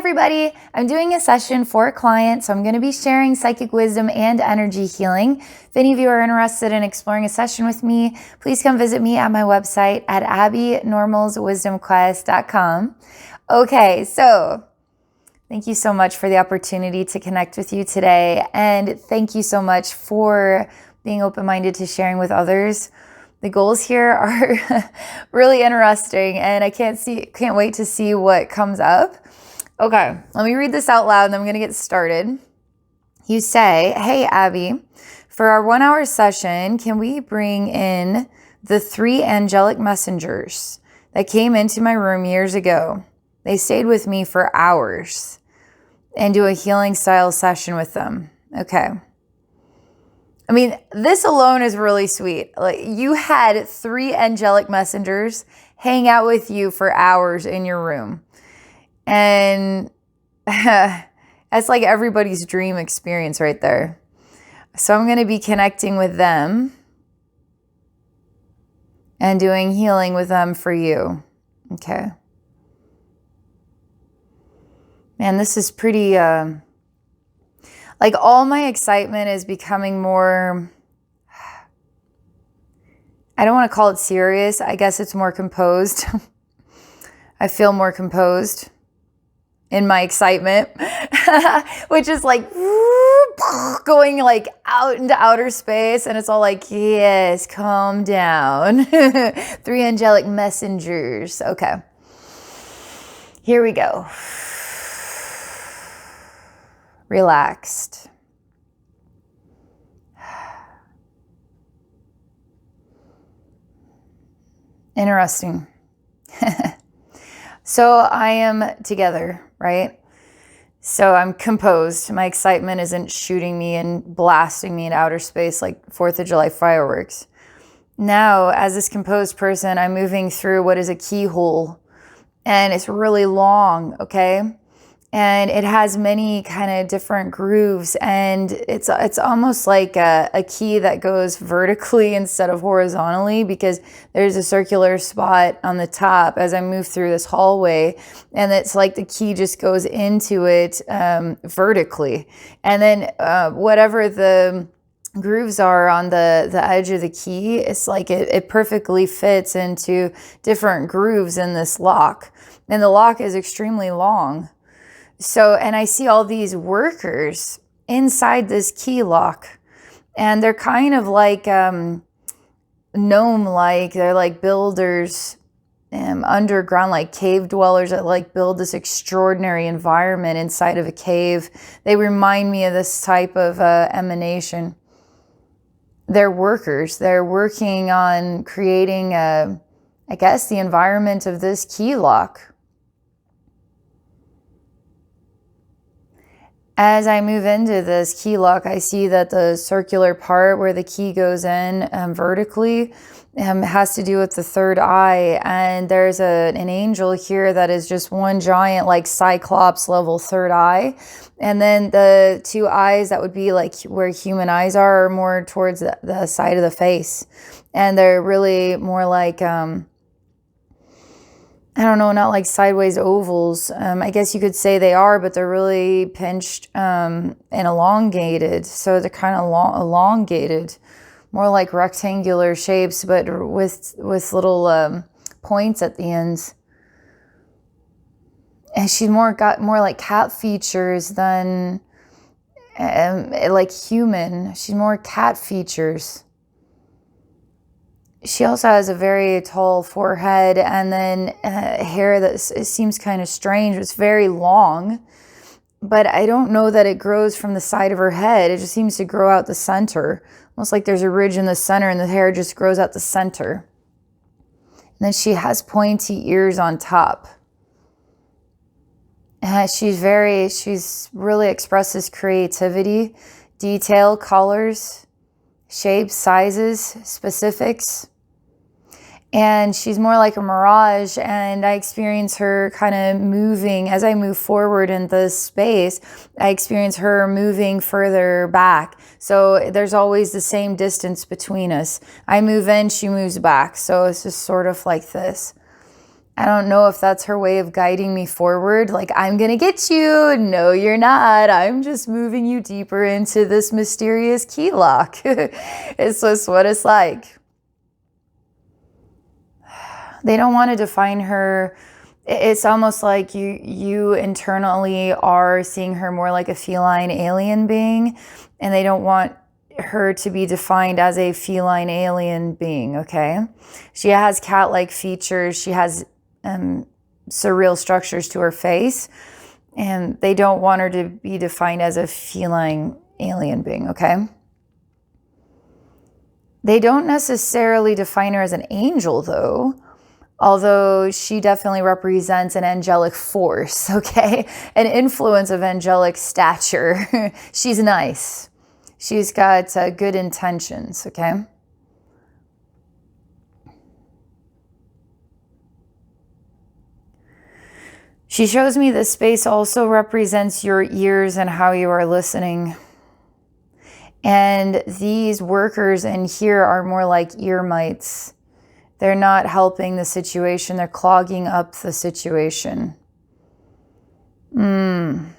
everybody, I'm doing a session for a client, so I'm going to be sharing psychic wisdom and energy healing. If any of you are interested in exploring a session with me, please come visit me at my website at abbeynormalswisdomquest.com. Okay, so thank you so much for the opportunity to connect with you today, and thank you so much for being open-minded to sharing with others. The goals here are really interesting, and I can't wait to see what comes up. Okay, let me read this out loud and I'm going to get started. You say, "Hey, Abby, for our 1-hour session, can we bring in the 3 angelic messengers that came into my room years ago? They stayed with me for hours, and do a healing style session with them." Okay. I mean, this alone is really sweet. Like, you had 3 angelic messengers hang out with you for hours in your room. And that's like everybody's dream experience right there. So I'm going to be connecting with them and doing healing with them for you. Okay. Man, this is pretty, like, all my excitement is becoming more, I don't want to call it serious. I guess it's more composed. I feel more composed in my excitement, which is like going like out into outer space. And it's all like, yes, calm down. 3 angelic messengers. Okay. Here we go. Relaxed. Interesting. So I am together, right? So I'm composed. My excitement isn't shooting me and blasting me in outer space like 4th of July fireworks. Now, as this composed person, I'm moving through what is a keyhole, and it's really long, okay? And it has many kind of different grooves, and it's almost like a key that goes vertically instead of horizontally, because there's a circular spot on the top as I move through this hallway, and it's like the key just goes into it vertically. And then whatever the grooves are on the edge of the key, it's like it perfectly fits into different grooves in this lock. And the lock is extremely long. So, and I see all these workers inside this key lock, and they're kind of like gnome-like. They're like builders, underground, like cave dwellers that like build this extraordinary environment inside of a cave. They remind me of this type of emanation. They're workers. They're working on creating, I guess, the environment of this key lock. As I move into this key lock, I see that the circular part where the key goes in vertically has to do with the 3rd eye. And there's an angel here that is just one giant, like, Cyclops level 3rd eye. And then the 2 eyes that would be like where human eyes are more towards the side of the face. And they're really more like, I don't know, not like sideways ovals. I guess you could say they are, but they're really pinched and elongated. So they're kind of elongated, more like rectangular shapes, but with little points at the ends. And she's got more like cat features than like human. She's more cat features. She also has a very tall forehead, and then hair that seems kind of strange. It's very long, but I don't know that it grows from the side of her head. It just seems to grow out the center, almost like there's a ridge in the center and the hair just grows out the center. And then she has pointy ears on top. She's really expresses creativity, detail, colors, shapes, sizes, specifics. And she's more like a mirage, and I experience her kind of moving. As I move forward in this space, I experience her moving further back. So there's always the same distance between us. I move in, she moves back. So it's just sort of like this. I don't know if that's her way of guiding me forward. Like, I'm going to get you. No, you're not. I'm just moving you deeper into this mysterious key lock. It's just what it's like. They don't want to define her. It's almost like you internally are seeing her more like a feline alien being, and they don't want her to be defined as a feline alien being, okay? She has cat-like features. She has surreal structures to her face, and they don't want her to be defined as a feline alien being, okay? They don't necessarily define her as an angel, though, although she definitely represents an angelic force, okay? An influence of angelic stature. She's nice. She's got good intentions, okay? She shows me this space also represents your ears and how you are listening. And these workers in here are more like ear mites. They're not helping the situation. They're clogging up the situation. And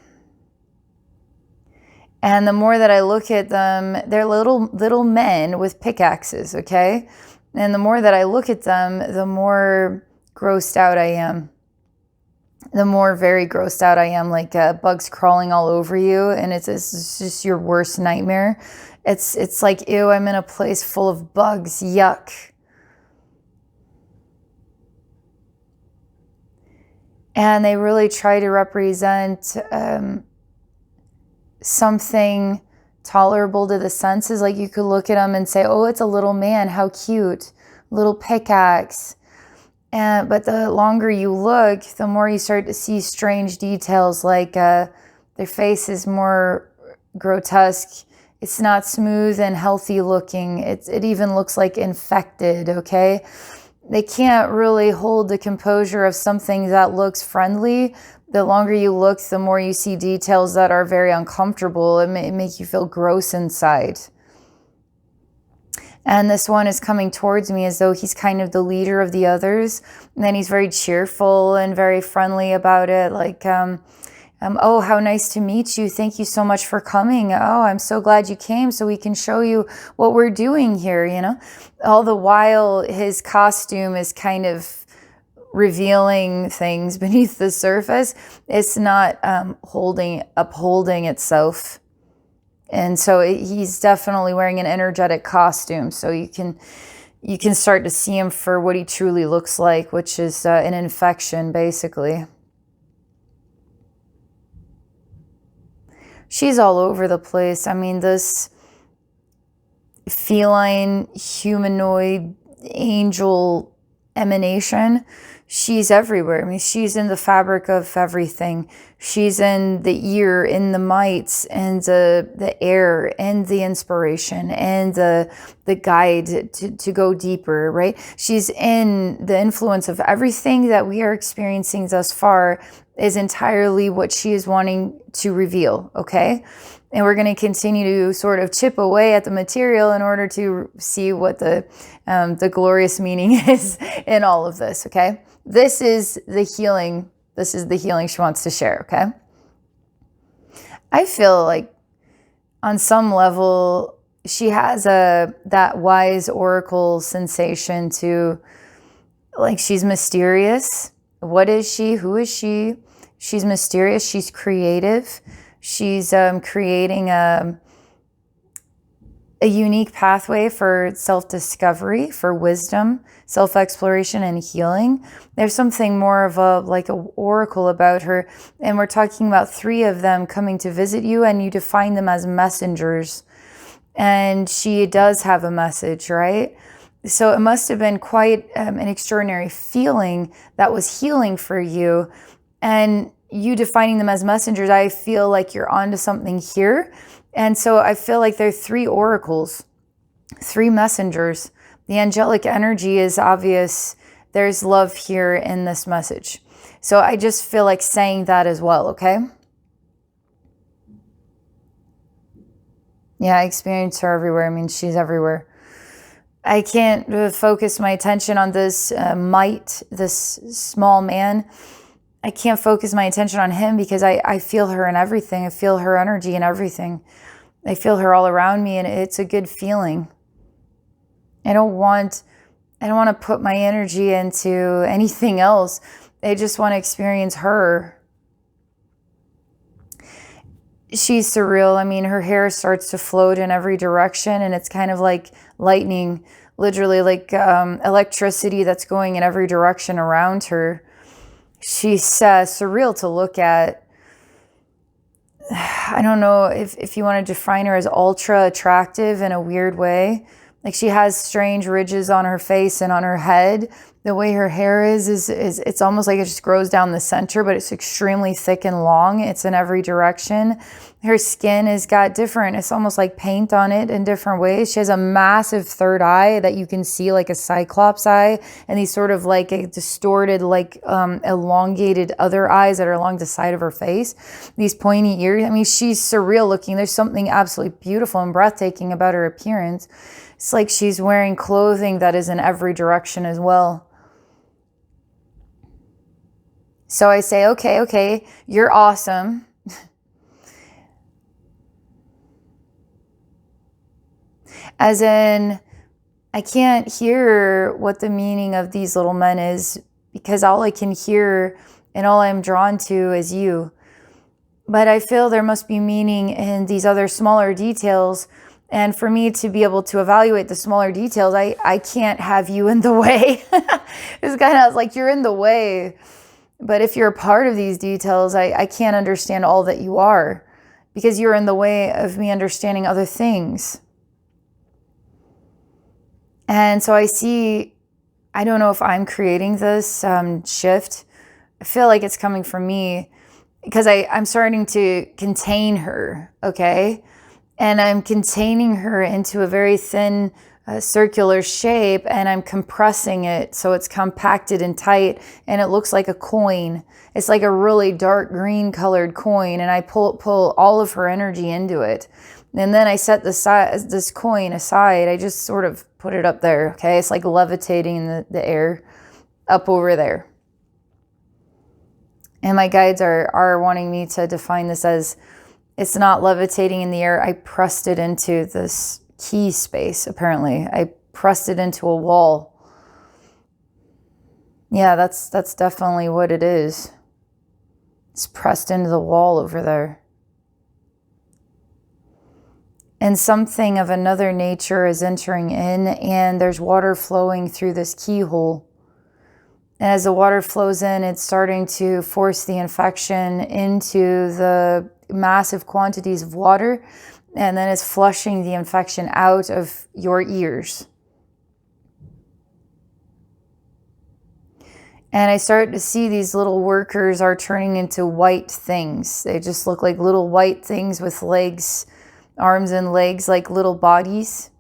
the more that I look at them, they're little men with pickaxes, okay? And the more that I look at them, the more grossed out I am. The more very grossed out I am, like bugs crawling all over you, and it's just your worst nightmare. It's like, ew, I'm in a place full of bugs, yuck. And they really try to represent something tolerable to the senses. Like, you could look at them and say, oh, it's a little man, how cute, little pickaxe. But the longer you look, the more you start to see strange details, like their face is more grotesque. It's not smooth and healthy looking. It even looks like infected, okay? They can't really hold the composure of something that looks friendly. The longer you look, the more you see details that are very uncomfortable. It make you feel gross inside. And this one is coming towards me as though he's kind of the leader of the others. And then he's very cheerful and very friendly about it. Like, oh, how nice to meet you. Thank you so much for coming. Oh, I'm so glad you came so we can show you what we're doing here, you know. All the while, his costume is kind of revealing things beneath the surface. It's not upholding itself. And so he's definitely wearing an energetic costume. So you can start to see him for what he truly looks like, which is an infection, basically. She's all over the place. I mean, this feline, humanoid, angel emanation, she's everywhere. I mean, she's in the fabric of everything. She's in the ear, in the mites, and the air, and the inspiration, and the guide to go deeper, right? She's in the influence of everything that we are experiencing thus far is entirely what she is wanting to reveal, okay? And we're going to continue to sort of chip away at the material in order to see what the glorious meaning is in all of this, okay? This is the healing. This is the healing she wants to share, okay? I feel like on some level, she has that wise oracle sensation to, like, she's mysterious. What is she? Who is she? She's mysterious. She's creative. She's creating a unique pathway for self-discovery, for wisdom, self-exploration, and healing. There's something more of like an oracle about her. And we're talking about 3 of them coming to visit you, and you define them as messengers. And she does have a message, right? So it must have been quite an extraordinary feeling that was healing for you. And you defining them as messengers, I feel like you're onto something here. And so I feel like there are 3 oracles, 3 messengers. The angelic energy is obvious. There's love here in this message. So I just feel like saying that as well, okay? Yeah, I experience her everywhere. I mean, she's everywhere. I can't focus my attention on this this small man. I can't focus my attention on him because I feel her in everything. I feel her energy in everything. I feel her all around me, and it's a good feeling. I don't want to put my energy into anything else. I just want to experience her. She's surreal. I mean, her hair starts to float in every direction, and it's kind of like lightning, literally like electricity that's going in every direction around her. She's surreal to look at. I don't know if you want to define her as ultra attractive in a weird way. Like, she has strange ridges on her face and on her head. The way her hair is it's almost like it just grows down the center, but it's extremely thick and long. It's in every direction. Her skin has got different, it's almost like paint on it in different ways. She has a massive third eye that you can see like a cyclops eye, and these sort of like a distorted, like elongated other eyes that are along the side of her face. These pointy ears. I mean, she's surreal looking. There's something absolutely beautiful and breathtaking about her appearance. It's like she's wearing clothing that is in every direction as well. So I say, okay, you're awesome. As in, I can't hear what the meaning of these little men is, because all I can hear and all I'm drawn to is you. But I feel there must be meaning in these other smaller details. And for me to be able to evaluate the smaller details, I can't have you in the way. It's kind of like you're in the way. But if you're a part of these details, I can't understand all that you are, because you're in the way of me understanding other things. And so I see, I don't know if I'm creating this shift. I feel like it's coming from me, because I'm starting to contain her, okay? And I'm containing her into a very thin circular shape, and I'm compressing it so it's compacted and tight, and it looks like a coin. It's like a really dark green colored coin, and I pull all of her energy into it. And then I set this coin aside. I just sort of put it up there, okay? It's like levitating in the air up over there. And my guides are wanting me to define this as, it's not levitating in the air. I pressed it into this key space, apparently. I pressed it into a wall. Yeah, that's definitely what it is. It's pressed into the wall over there. And something of another nature is entering in, and there's water flowing through this keyhole. And as the water flows in, it's starting to force the infection into the massive quantities of water, and then it's flushing the infection out of your ears. And I start to see these little workers are turning into white things. They just look like little white things with legs, arms and legs, like little bodies.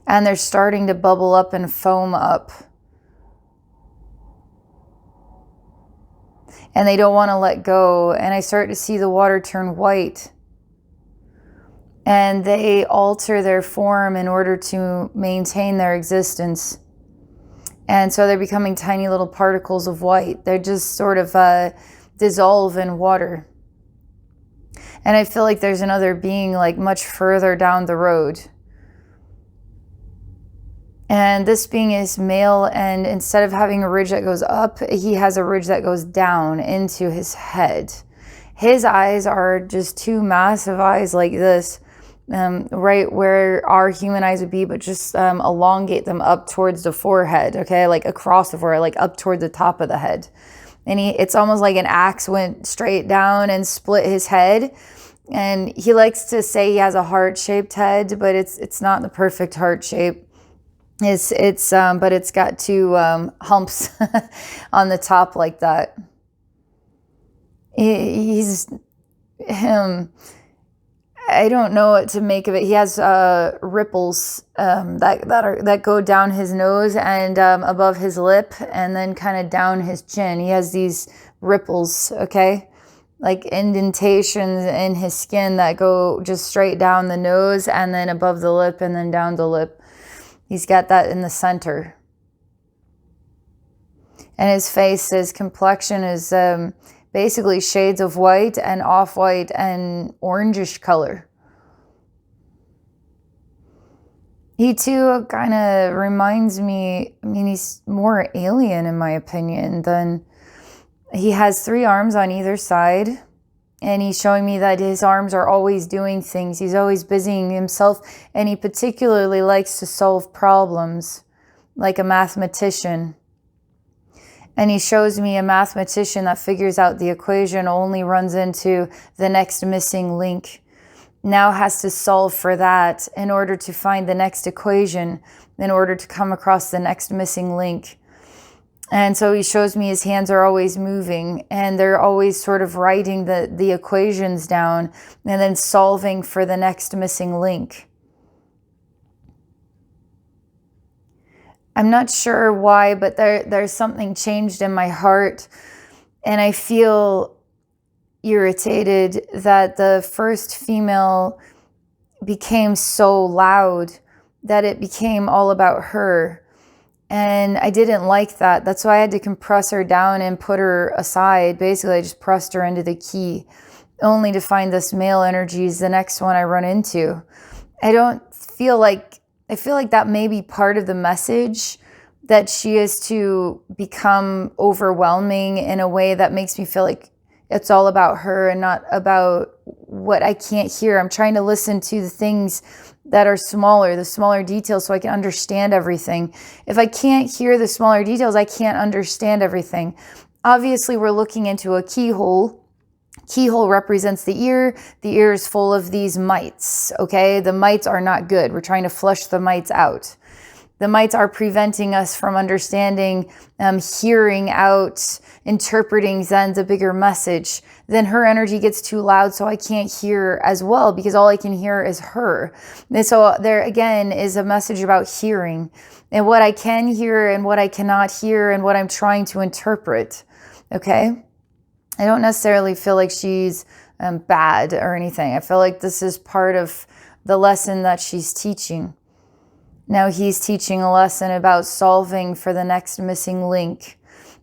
And they're starting to bubble up and foam up. And they don't want to let go. And I start to see the water turn white. And they alter their form in order to maintain their existence. And so they're becoming tiny little particles of white. They're just sort of dissolve in water. And I feel like there's another being like much further down the road. And this being is male, and instead of having a ridge that goes up, he has a ridge that goes down into his head. His eyes are just two massive eyes like this, right where our human eyes would be, but just elongate them up towards the forehead, okay? Like across the forehead, like up toward the top of the head. And it's almost like an axe went straight down and split his head. And he likes to say he has a heart-shaped head, but it's not the perfect heart shape. But it's got two humps on the top like that. He's him. I don't know what to make of it. He has ripples that go down his nose and above his lip, and then kind of down his chin. He has these ripples, okay? like indentations in his skin that go just straight down the nose and then above the lip and then down the lip. He's got that in the center. And his face, his complexion is basically shades of white and off-white and orangish color. He too kind of reminds me, I mean, he's more alien in my opinion than, he has 3 arms on either side. And he's showing me that his arms are always doing things. He's always busying himself. And he particularly likes to solve problems like a mathematician. And he shows me a mathematician that figures out the equation, only runs into the next missing link. Now has to solve for that in order to find the next equation, in order to come across the next missing link. And so he shows me his hands are always moving and they're always sort of writing the equations down and then solving for the next missing link. I'm not sure why, but there's something changed in my heart, and I feel irritated that the first female became so loud that it became all about her. And I didn't like that. That's why I had to compress her down and put her aside. Basically, I just pressed her into the key, only to find this male energy is the next one I run into. I feel like that may be part of the message, that she is to become overwhelming in a way that makes me feel like it's all about her and not about what I can't hear. I'm trying to listen to the things that are smaller, the smaller details, so I can understand everything. If I can't hear the smaller details, I can't understand everything. Obviously, we're looking into a keyhole. Keyhole represents the ear. The ear is full of these mites, okay? The mites are not good. We're trying to flush the mites out. The mites are preventing us from understanding, hearing out, interpreting Zen's a bigger message. Then her energy gets too loud, so I can't hear as well because all I can hear is her. And so there again is a message about hearing and what I can hear and what I cannot hear and what I'm trying to interpret, okay? I don't necessarily feel like she's bad or anything. I feel like this is part of the lesson that she's teaching. Now he's teaching a lesson about solving for the next missing link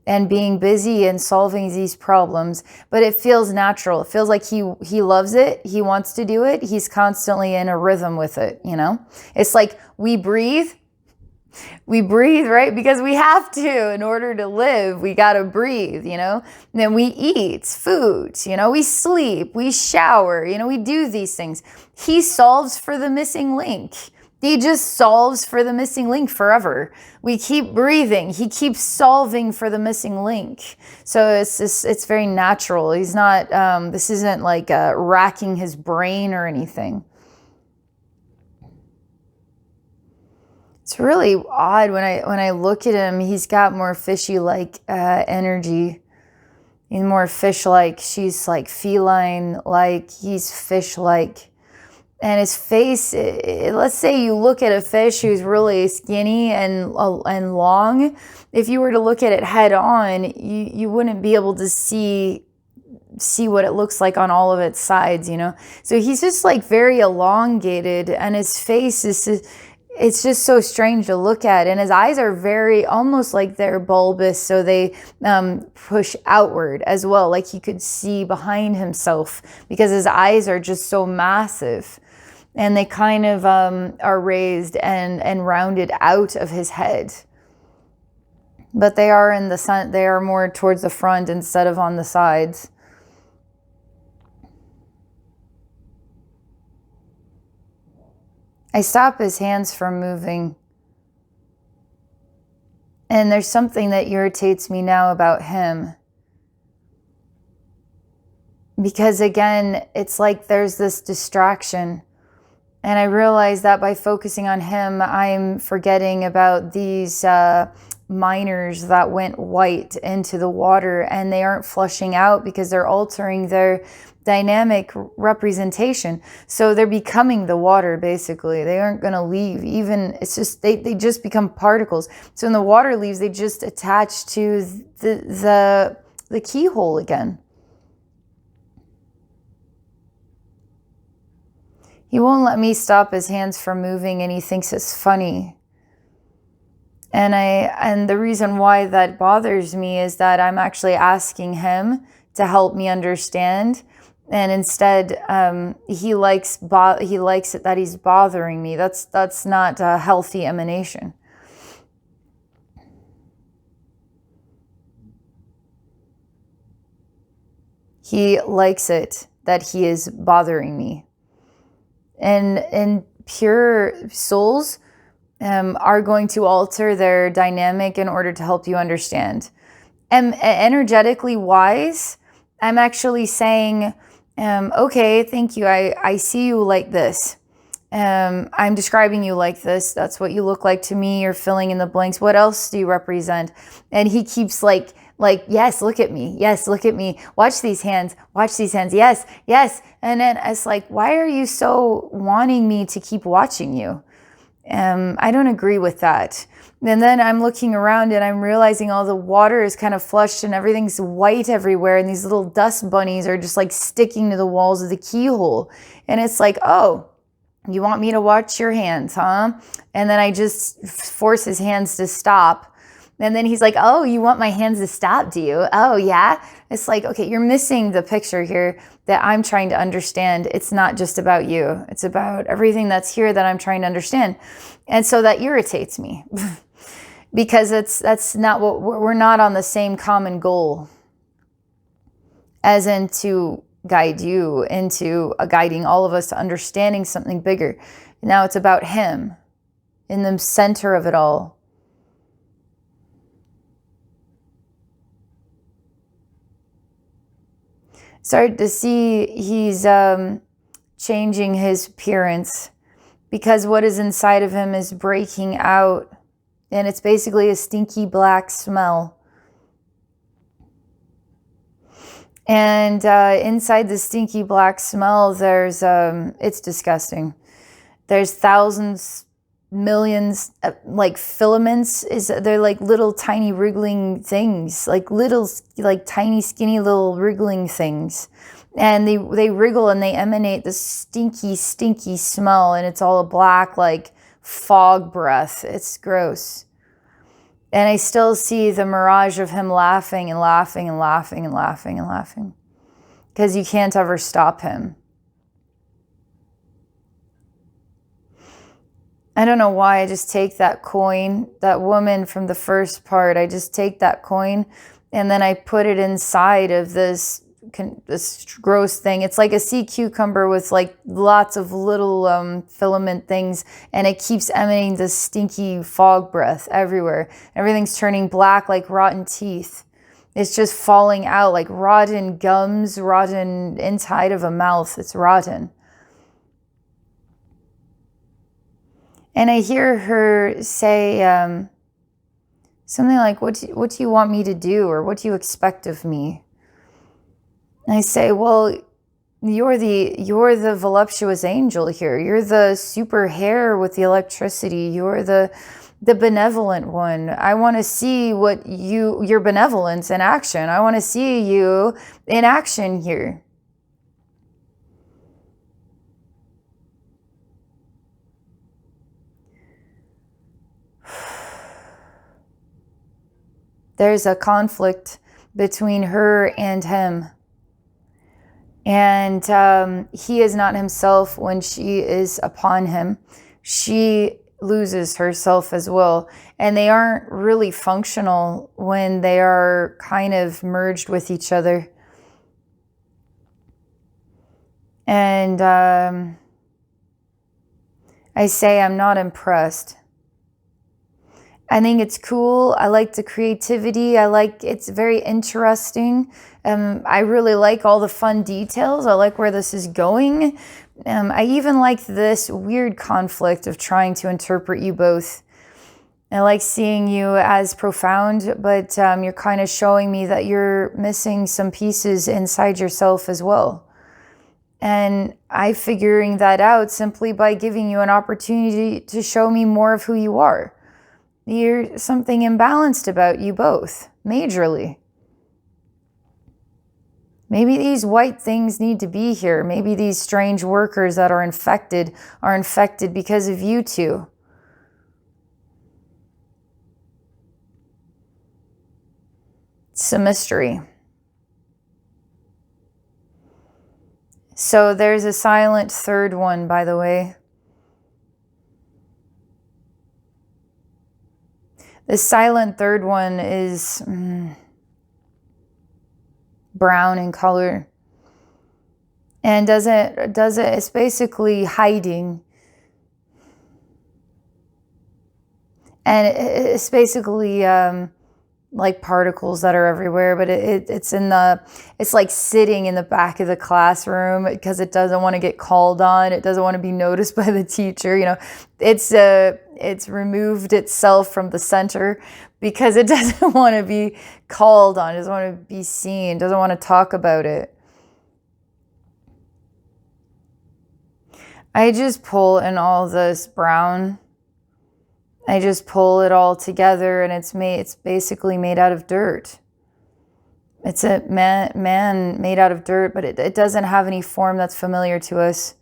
and being busy and solving these problems. But it feels natural. It feels like he loves it. He wants to do it. He's constantly in a rhythm with it, you know? It's like we breathe. We breathe, right? Because we have to. In order to live, we got to breathe, you know? And then we eat food, you know? We sleep, we shower, you know? We do these things. He solves for the missing link. He just solves for the missing link forever. We keep breathing. He keeps solving for the missing link. So it's very natural. He's not, this isn't like racking his brain or anything. It's really odd when I look at him. He's got more fishy-like energy. He's more fish-like. She's like feline-like. He's fish-like. And his face, let's say you look at a fish who's really skinny and long. If you were to look at it head on, you wouldn't be able to see what it looks like on all of its sides, you know? So he's just like very elongated, and his face is it's just so strange to look at. And his eyes are very, almost like they're bulbous, so they push outward as well, like he could see behind himself because his eyes are just so massive. And they kind of are raised and rounded out of his head. But they are in the sun, they are more towards the front instead of on the sides. I stop his hands from moving. And there's something that irritates me now about him. Because again, it's like there's this distraction. And I realize that by focusing on him, I'm forgetting about these miners that went white into the water, and they aren't flushing out because they're altering their dynamic representation. So they're becoming the water, basically. They aren't going to leave. Even, it's just, they just become particles. So when the water leaves, they just attach to the keyhole again. He won't let me stop his hands from moving, and he thinks it's funny. And the reason why that bothers me is that I'm actually asking him to help me understand, and instead he likes it that he's bothering me. That's not a healthy emanation. He likes it that he is bothering me. And pure souls are going to alter their dynamic in order to help you understand. And energetically wise, I'm actually saying, okay, thank you. I see you like this. I'm describing you like this. That's what you look like to me. You're filling in the blanks. What else do you represent? And he keeps like, yes, look at me. Yes, look at me. Watch these hands. Watch these hands. Yes, yes. And then it's like, why are you so wanting me to keep watching you? I don't agree with that. And then I'm looking around and I'm realizing all the water is kind of flushed and everything's white everywhere. And these little dust bunnies are just like sticking to the walls of the keyhole. And it's like, oh, you want me to watch your hands, huh? And then I just force his hands to stop. And then he's like, oh, you want my hands to stop, do you? Oh, yeah? It's like, okay, you're missing the picture here that I'm trying to understand. It's not just about you. It's about everything that's here that I'm trying to understand. And so that irritates me because that's not what we're not on the same common goal as in to guide you into guiding all of us to understanding something bigger. Now it's about him in the center of it all. Started to see he's changing his appearance because what is inside of him is breaking out, and it's basically a stinky black smell. And inside the stinky black smell, there's it's disgusting. There's thousands, millions, like filaments. They're like little tiny wriggling things, like little, like tiny skinny little wriggling things, and they wriggle and they emanate this stinky smell, and it's all a black like fog breath. It's gross. And I still see the mirage of him laughing and laughing and laughing and laughing and laughing, because you can't ever stop him. I don't know why, I just take that coin, that woman from the first part, I just take that coin and then I put it inside of this gross thing. It's like a sea cucumber with like lots of little filament things, and it keeps emanating this stinky fog breath everywhere. Everything's turning black like rotten teeth. It's just falling out like rotten gums, rotten inside of a mouth. It's rotten. And I hear her say something like, what do you want me to do? Or what do you expect of me? And I say, well, you're the voluptuous angel here. You're the super hair with the electricity. You're the benevolent one. I want to see your benevolence in action. I want to see you in action here. There's a conflict between her and him. And he is not himself when she is upon him. She loses herself as well. And they aren't really functional when they are kind of merged with each other. And I say I'm not impressed. I think it's cool. I like the creativity. It's very interesting. I really like all the fun details. I like where this is going. I even like this weird conflict of trying to interpret you both. I like seeing you as profound, but you're kind of showing me that you're missing some pieces inside yourself as well. And I'm figuring that out simply by giving you an opportunity to show me more of who you are. There's something imbalanced about you both, majorly. Maybe these white things need to be here. Maybe these strange workers that are infected because of you two. It's a mystery. So there's a silent third one, by the way. The silent third one is brown in color. And it's basically hiding. And it's basically like particles that are everywhere, but it's like sitting in the back of the classroom because it doesn't want to get called on. It doesn't want to be noticed by the teacher. You know, it's removed itself from the center because it doesn't want to be called on. It doesn't want to be seen. It doesn't want to talk about it. I just pull in all this brown. I just pull it all together, and it's basically made out of dirt. It's a man made out of dirt, but it doesn't have any form that's familiar to us.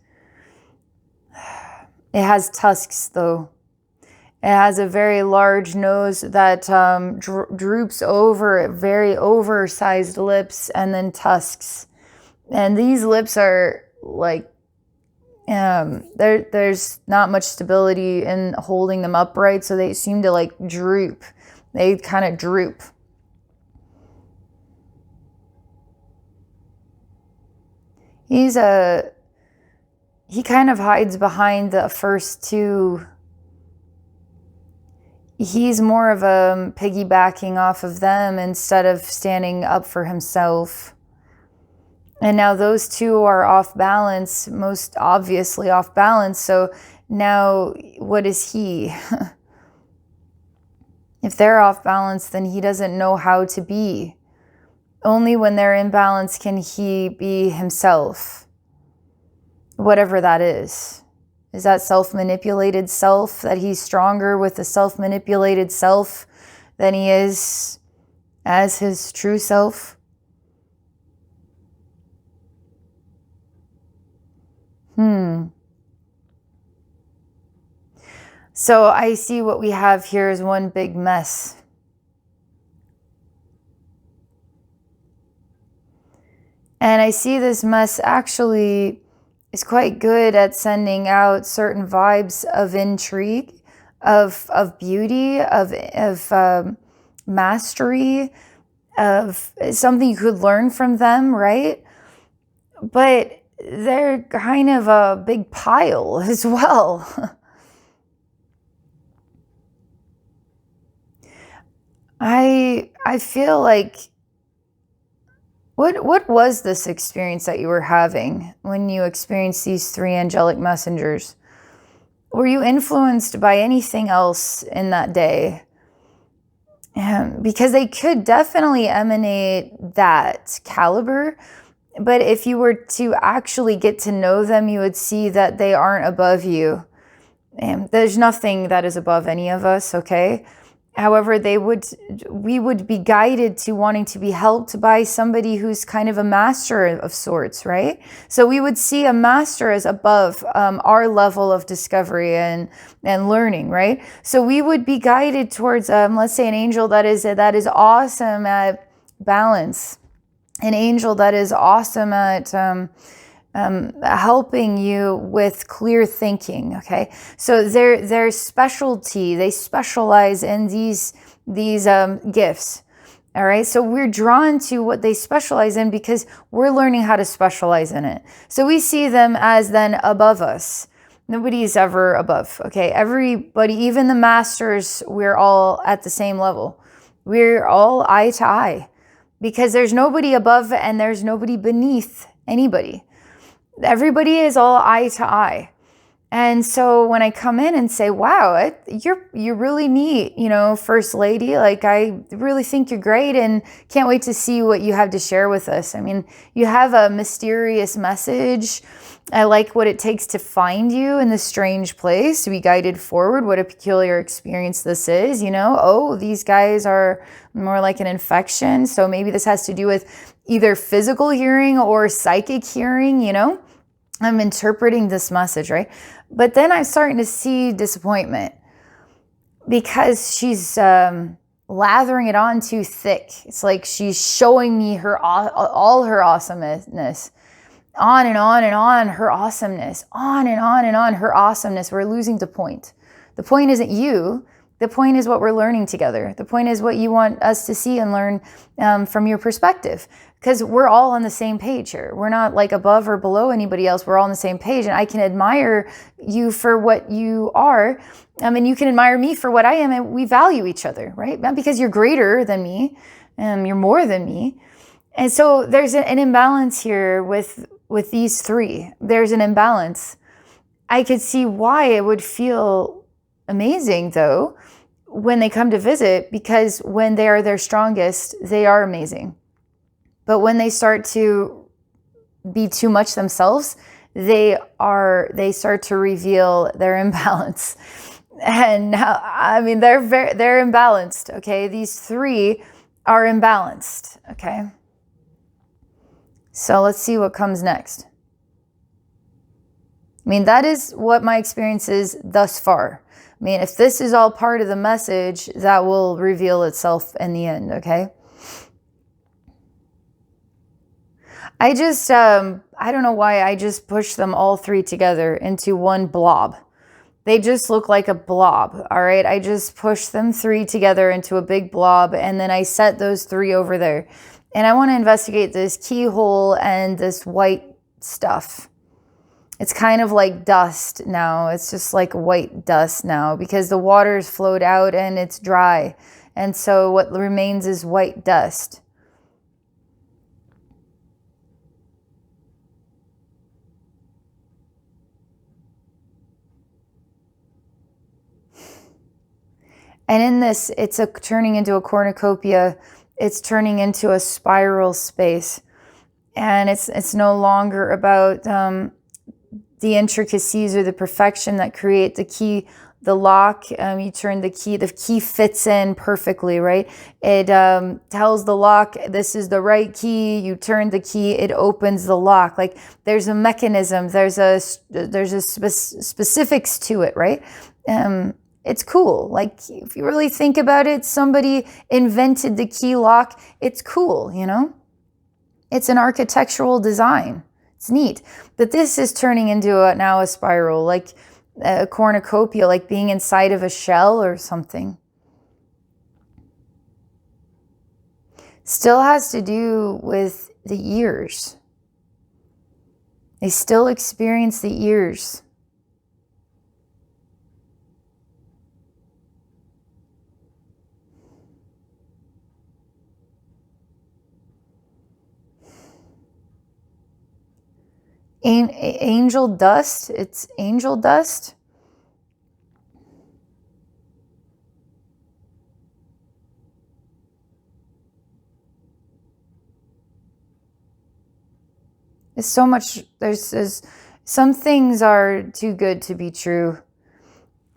It has tusks, though. It has a very large nose that droops over, very oversized lips, and then tusks. And these lips are like, there's not much stability in holding them upright, so they seem to like droop. They kind of droop. He kind of hides behind the first two. He's more of a piggybacking off of them instead of standing up for himself. And now those two are off balance, most obviously off balance. So now what is he? If they're off balance, then he doesn't know how to be. Only when they're in balance can he be himself. Whatever that is. Is that self-manipulated self, that he's stronger with the self-manipulated self than he is as his true self? So I see what we have here is one big mess. And I see this mess actually is quite good at sending out certain vibes of intrigue, of beauty, of mastery, of something you could learn from them, right? But they're kind of a big pile as well. I feel like, what was this experience that you were having when you experienced these three angelic messengers? Were you influenced by anything else in that day? Because they could definitely emanate that caliber, but if you were to actually get to know them, you would see that they aren't above you. There's nothing that is above any of us, okay? However, we would be guided to wanting to be helped by somebody who's kind of a master of sorts, right? So we would see a master as above our level of discovery and learning, right? So we would be guided towards, let's say, an angel that is awesome at balance, an angel that is awesome at helping you with clear thinking. Okay, so their specialty, they specialize in these gifts. All right, so we're drawn to what they specialize in because we're learning how to specialize in it. So we see them as then above us. Nobody is ever above. Okay, everybody, even the masters, we're all at the same level. We're all eye to eye because there's nobody above and there's nobody beneath anybody. Everybody is all eye to eye. And so when I come in and say, wow, you're really neat, First Lady, like I really think you're great and can't wait to see what you have to share with us. I mean, you have a mysterious message. I like what it takes to find you in this strange place, to be guided forward. What a peculiar experience this is, Oh, these guys are more like an infection. So maybe this has to do with either physical hearing or psychic hearing, you know? I'm interpreting this message, right? But then I'm starting to see disappointment because she's lathering it on too thick. It's like she's showing me her all her awesomeness. On and on and on, her awesomeness. On and on and on, her awesomeness. We're losing the point. The point isn't you. The point is what we're learning together. The point is what you want us to see and learn from your perspective. Because we're all on the same page here. We're not like above or below anybody else. We're all on the same page. And I can admire you for what you are. And you can admire me for what I am. And we value each other, right? Not because you're greater than me. You're more than me. And so there's an imbalance here with these three. There's an imbalance. I could see why it would feel amazing, though, when they come to visit, because when they are their strongest, they are amazing. But when they start to be too much themselves, they start to reveal their imbalance. And they're imbalanced, okay? These three are imbalanced, okay? So let's see what comes next. That is what my experience is thus far. If this is all part of the message, that will reveal itself in the end, okay? I don't know why I just pushed them all three together into one blob. They just look like a blob, all right? I just pushed them three together into a big blob, and then I set those three over there. And I want to investigate this keyhole and this white stuff. It's kind of like dust now. It's just like white dust now because the water's flowed out and it's dry. And so what remains is white dust. And in this, it's turning into a cornucopia. It's turning into a spiral space. And it's no longer about the intricacies or the perfection that create the key, the lock. You turn the key fits in perfectly, right? It tells the lock, this is the right key. You turn the key, it opens the lock. Like there's a mechanism, there's a specifics to it, right? It's cool. Like if you really think about it, somebody invented the key lock. It's cool, you know? It's an architectural design. It's neat. But this is turning into now a spiral, like a cornucopia, like being inside of a shell or something. Still has to do with the ears. They still experience the ears. Angel dust. It's angel dust. There's so much. There's some things are too good to be true,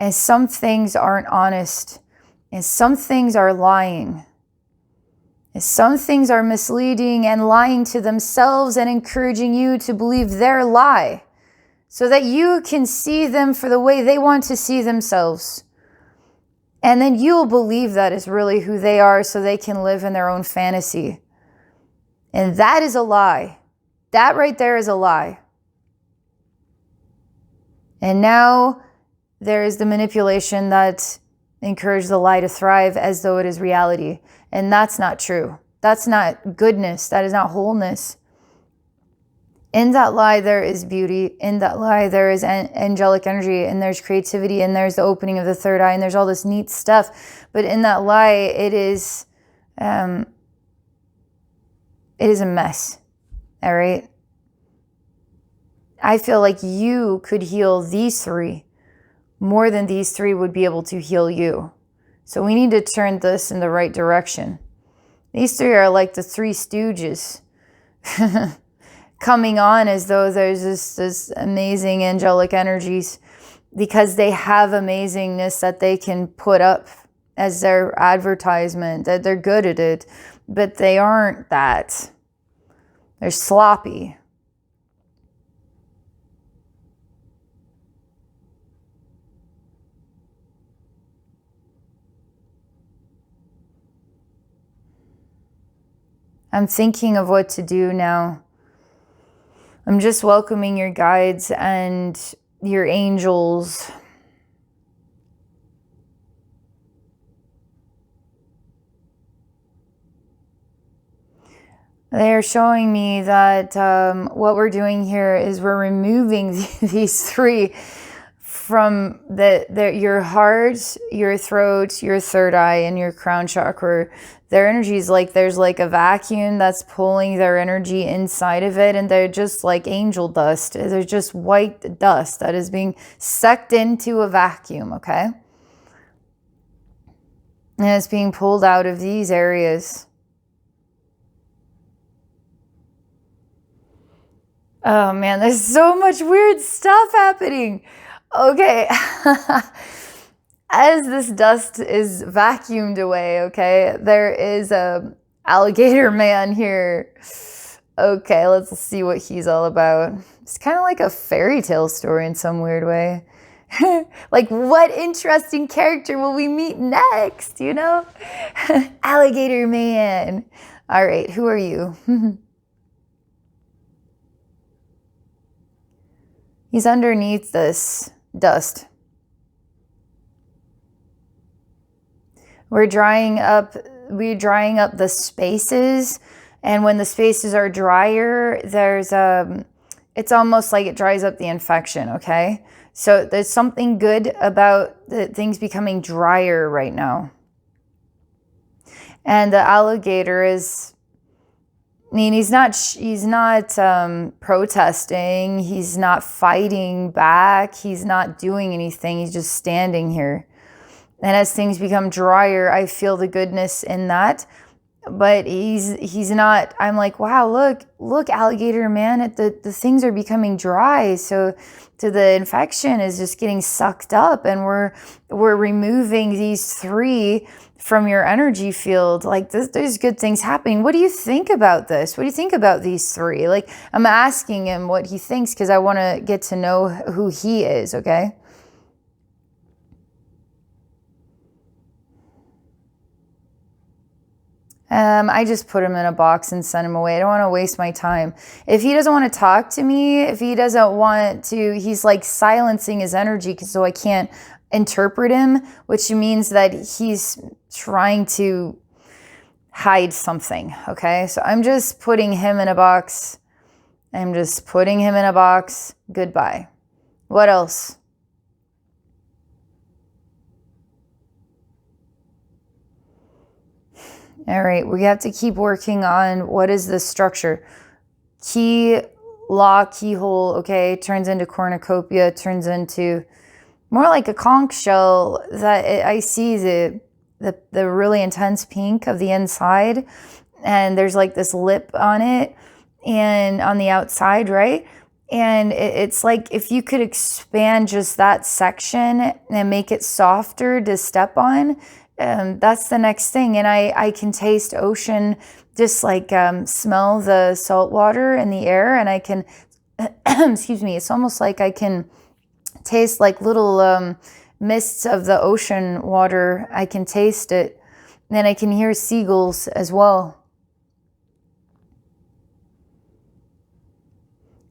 and some things aren't honest, and some things are lying. And some things are misleading and lying to themselves and encouraging you to believe their lie so that you can see them for the way they want to see themselves. And then you'll believe that is really who they are so they can live in their own fantasy. And that is a lie. That right there is a lie. And now there is the manipulation that encourages the lie to thrive as though it is reality. And that's not true. That's not goodness. That is not wholeness. In that lie, there is beauty. In that lie, there is angelic energy, and there's creativity, and there's the opening of the third eye, and there's all this neat stuff. But in that lie, it is a mess. All right? I feel like you could heal these three more than these three would be able to heal you. So we need to turn this in the right direction. These three are like the Three Stooges coming on as though there's this amazing angelic energies because they have amazingness that they can put up as their advertisement, that they're good at it, but they aren't that. There's sloppy. I'm thinking of what to do now. I'm just welcoming your guides and your angels. They're showing me that what we're doing here is we're removing these three from your heart, your throat, your third eye, and your crown chakra. Their energy is like there's like a vacuum that's pulling their energy inside of it, and they're just like angel dust. They're just white dust that is being sucked into a vacuum, okay? And it's being pulled out of these areas. Oh man, there's so much weird stuff happening. Okay. As this dust is vacuumed away, okay, there is a alligator man here. Okay, let's see what he's all about. It's kind of like a fairy tale story in some weird way. Like, what interesting character will we meet next, you know? Alligator man. All right, who are you? He's underneath this dust. We're drying up the spaces, and when the spaces are drier, it's almost like it dries up the infection, okay? So there's something good about the things becoming drier right now. And the alligator is, I mean, he's not protesting. He's not fighting back. He's not doing anything. He's just standing here. And as things become drier, I feel the goodness in that. But he's not, I'm like, wow, look, alligator man, the things are becoming dry. So the infection is just getting sucked up, and we're removing these three from your energy field. Like, there's good things happening. What do you think about this? What do you think about these three? Like, I'm asking him what he thinks because I want to get to know who he is, okay? I just put him in a box and sent him away. I don't want to waste my time. If he doesn't want to talk to me, if he doesn't want to, he's like silencing his energy so I can't interpret him, which means that he's trying to hide something, okay? So I'm just putting him in a box. I'm just putting him in a box. Goodbye. What else? All right, we have to keep working on what is the structure. Key, lock, keyhole, okay, turns into cornucopia, turns into more like a conch shell. That I see the really intense pink of the inside, and there's like this lip on it, and on the outside, right? And it's like if you could expand just that section and make it softer to step on, that's the next thing. And I can taste ocean, just like smell the salt water in the air, and I can, excuse me, it's almost like I can taste like little mists of the ocean water. I can taste it. And then I can hear seagulls as well.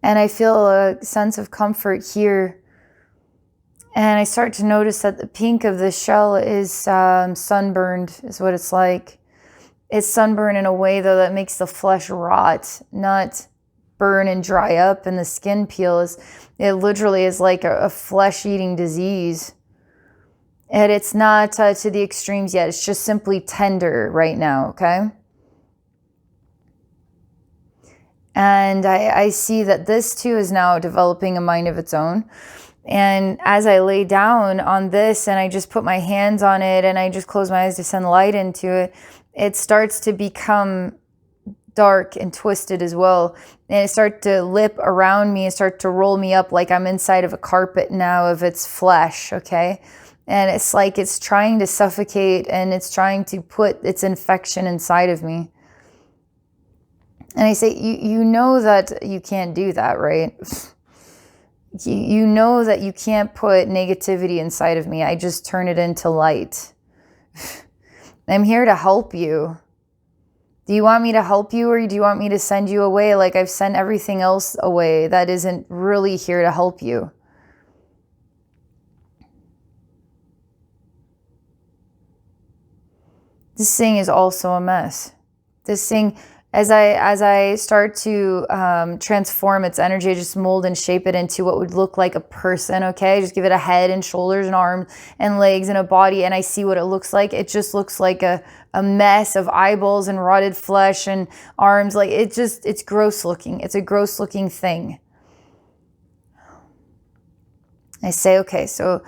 And I feel a sense of comfort here. And I start to notice that the pink of the shell is sunburned, is what it's like. It's sunburned in a way, though, that makes the flesh rot, not burn and dry up, and the skin peel. It literally is like a flesh-eating disease. And it's not to the extremes yet. It's just simply tender right now, okay? And I see that this, too, is now developing a mind of its own. And as I lay down on this and I just put my hands on it and I just close my eyes to send light into it, it starts to become dark and twisted as well. And it starts to lip around me and start to roll me up like I'm inside of a carpet now of its flesh, okay? And it's like it's trying to suffocate and it's trying to put its infection inside of me. And I say, you know that you can't do that, right? You know that you can't put negativity inside of me. I just turn it into light. I'm here to help you. Do you want me to help you, or do you want me to send you away like I've sent everything else away that isn't really here to help you? This thing is also a mess. This thing, as I start to transform its energy, I just mold and shape it into what would look like a person, okay? Just give it a head and shoulders and arms and legs and a body, and I see what it looks like. It just looks like a mess of eyeballs and rotted flesh and arms. Like, it's gross looking. It's a gross looking thing. I say, okay, so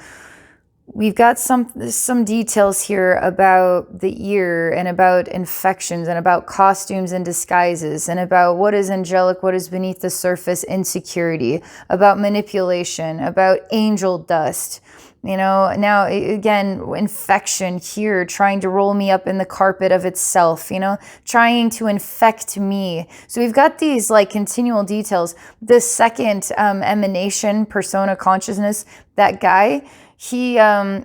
we've got some details here about the ear and about infections and about costumes and disguises and about what is angelic, what is beneath the surface, insecurity, about manipulation, about angel dust. You know, now again, infection here, trying to roll me up in the carpet of itself, you know, trying to infect me. So we've got these like continual details. The second emanation, persona consciousness, that guy, he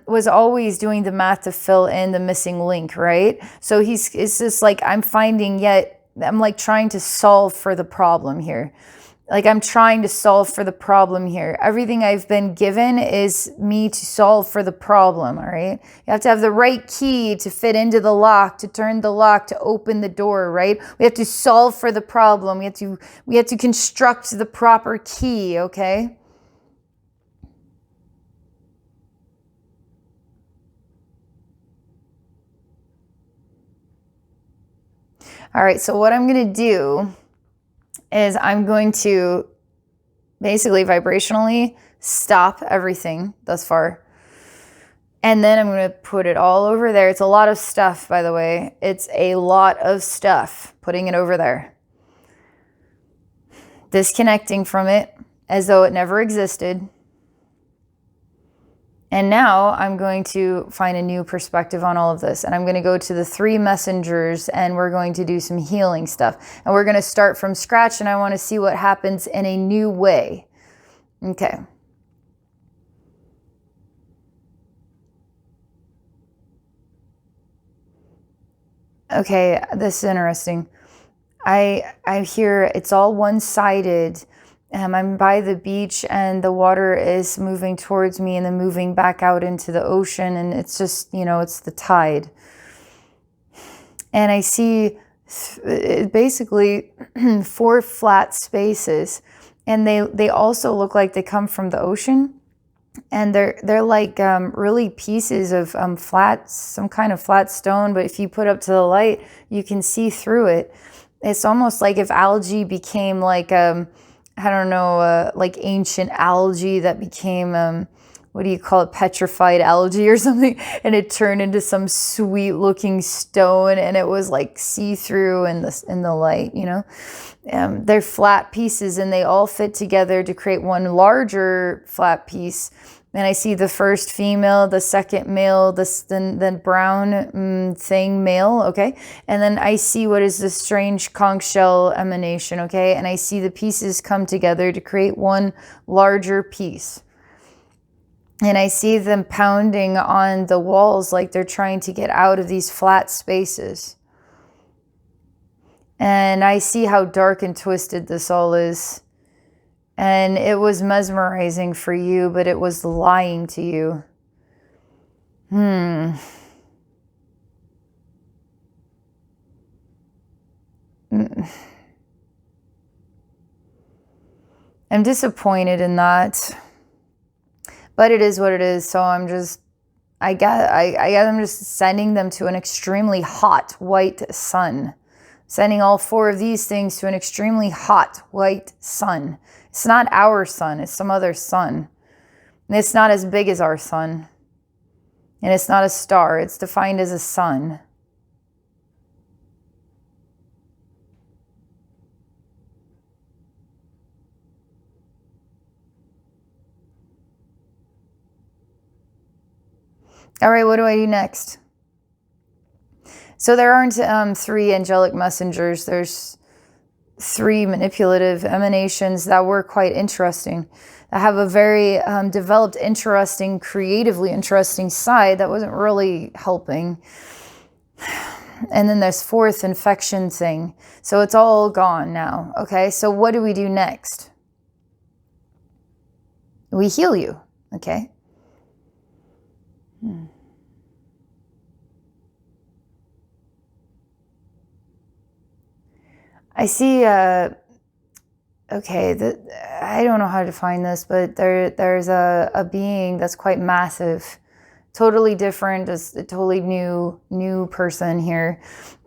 was always doing the math to fill in the missing link, right? So it's just like, I'm like trying to solve for the problem here. Like, I'm trying to solve for the problem here. Everything I've been given is me to solve for the problem, all right? You have to have the right key to fit into the lock, to turn the lock, to open the door, right? We have to solve for the problem. We have to construct the proper key, okay? All right, so what I'm going to do is I'm going to basically vibrationally stop everything thus far. And then I'm going to put it all over there. It's a lot of stuff, by the way. It's a lot of stuff, putting it over there. Disconnecting from it as though it never existed. And now I'm going to find a new perspective on all of this. And I'm going to go to the 3 messengers and we're going to do some healing stuff. And we're going to start from scratch, and I want to see what happens in a new way. Okay. Okay, this is interesting. I hear it's all one-sided. I'm by the beach and the water is moving towards me and then moving back out into the ocean, and it's just, you know, it's the tide. And I see basically 4 flat spaces, and they also look like they come from the ocean, and they're like really pieces of some kind of flat stone, but if you put up to the light, you can see through it. It's almost like if algae became like I don't know, like ancient algae that became, what do you call it, petrified algae or something, and it turned into some sweet looking stone, and it was like see-through in the light, you know. They're flat pieces, and they all fit together to create one larger flat piece. And I see the first female, the second male, then brown thing male, okay? And then I see what is this strange conch shell emanation, okay? And I see the pieces come together to create one larger piece. And I see them pounding on the walls like they're trying to get out of these flat spaces. And I see how dark and twisted this all is. And it was mesmerizing for you, but it was lying to you. I'm disappointed in that. But it is what it is, so I guess I'm just sending them to an extremely hot white sun. Sending all 4 of these things to an extremely hot white sun. It's not our sun, it's some other sun. And it's not as big as our sun. And it's not a star, it's defined as a sun. All right, what do I do next? So there aren't 3 angelic messengers. There's 3 manipulative emanations that were quite interesting. I have a very developed, interesting, creatively interesting side that wasn't really helping. And then there's 4th infection thing. So it's all gone now. Okay, so what do we do next? We heal you. Okay. I see, okay, I don't know how to define this, but there's a being that's quite massive, totally different, just a totally new person here,